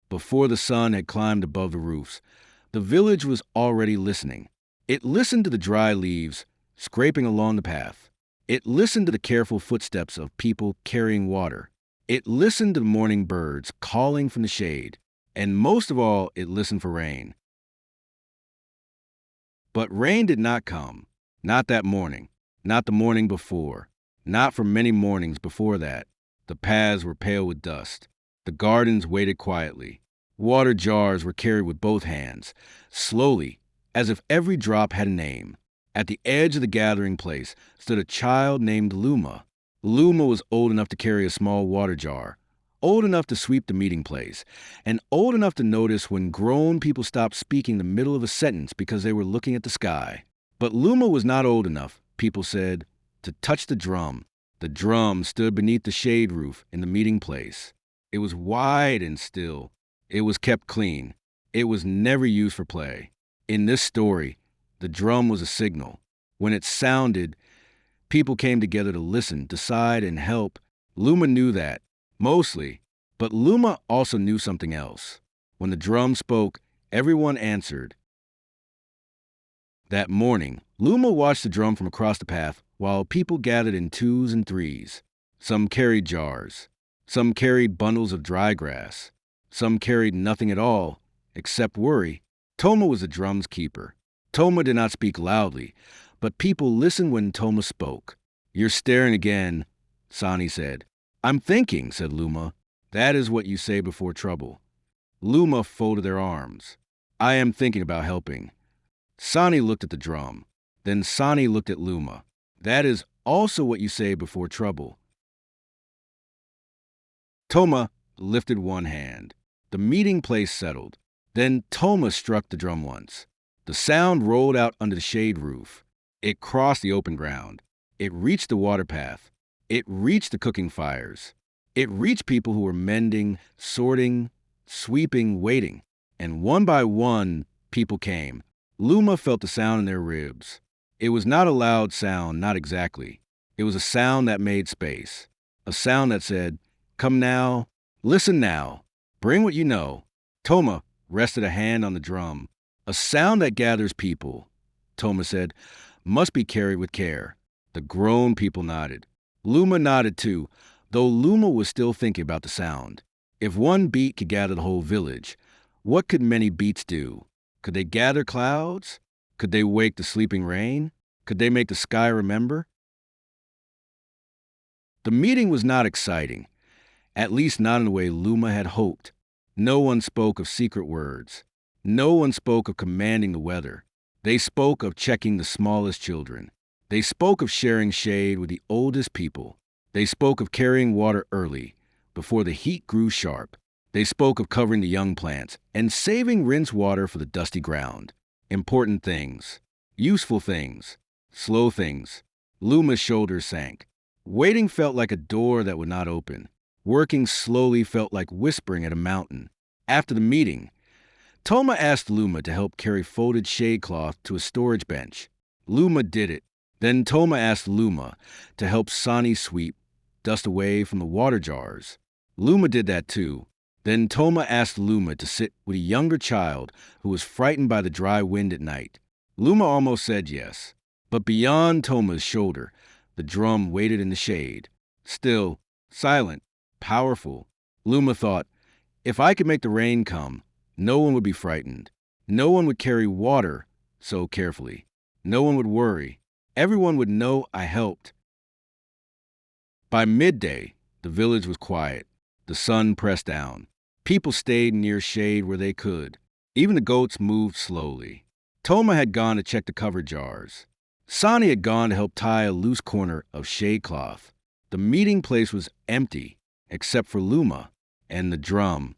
before the sun had climbed above the roofs. The village was already listening. It listened to the dry leaves scraping along the path. It listened to the careful footsteps of people carrying water. It listened to the morning birds calling from the shade. And most of all, it listened for rain. But rain did not come. Not that morning. Not the morning before. Not for many mornings before that. The paths were pale with dust. The gardens waited quietly. Water jars were carried with both hands, slowly, as if every drop had a name. At the edge of the gathering place stood a child named Luma. Luma was old enough to carry a small water jar, old enough to sweep the meeting place, and old enough to notice when grown people stopped speaking in the middle of a sentence because they were looking at the sky. But Luma was not old enough, people said, to touch the drum. The drum stood beneath the shade roof in the meeting place. It was wide and still. It was kept clean. It was never used for play. In this story, the drum was a signal. When it sounded, people came together to listen, decide, and help. Luma knew that, mostly, but Luma also knew something else. When the drum spoke, everyone answered. That morning, Luma watched the drum from across the path while people gathered in twos and threes. Some carried jars. Some carried bundles of dry grass. Some carried nothing at all, except worry. Toma was the drum's keeper. Toma did not speak loudly, but people listened when Toma spoke. "You're staring again," Sani said. "I'm thinking," said Luma. "That is what you say before trouble." Luma folded their arms. "I am thinking about helping." Sani looked at the drum. Then Sani looked at Luma. "That is also what you say before trouble." Toma lifted one hand. The meeting place settled. Then Toma struck the drum once. The sound rolled out under the shade roof. It crossed the open ground. It reached the water path. It reached the cooking fires. It reached people who were mending, sorting, sweeping, waiting. And one by one, people came. Luma felt the sound in their ribs. It was not a loud sound, not exactly. It was a sound that made space. A sound that said, "Come now, listen now, bring what you know." Toma rested a hand on the drum. "A sound that gathers people," Toma said, "must be carried with care." The grown people nodded. Luma nodded too, though Luma was still thinking about the sound. If one beat could gather the whole village, what could many beats do? Could they gather clouds? Could they wake the sleeping rain? Could they make the sky remember? The meeting was not exciting, at least not in the way Luma had hoped. No one spoke of secret words. No one spoke of commanding the weather. They spoke of checking the smallest children. They spoke of sharing shade with the oldest people. They spoke of carrying water early, before the heat grew sharp. They spoke of covering the young plants and saving rinse water for the dusty ground. Important things, useful things, slow things. Luma's shoulders sank. Waiting felt like a door that would not open. Working slowly felt like whispering at a mountain. After the meeting, Toma asked Luma to help carry folded shade cloth to a storage bench. Luma did it. Then Toma asked Luma to help Sani sweep dust away from the water jars. Luma did that too. Then Toma asked Luma to sit with a younger child who was frightened by the dry wind at night. Luma almost said yes. But beyond Toma's shoulder, the drum waited in the shade. Still, silent, powerful. Luma thought, if I could make the rain come, no one would be frightened. No one would carry water so carefully. No one would worry. Everyone would know I helped. By midday, the village was quiet. The sun pressed down. People stayed near shade where they could. Even the goats moved slowly. Toma had gone to check the cover jars. Sani had gone to help tie a loose corner of shade cloth. The meeting place was empty, except for Luma and the drum.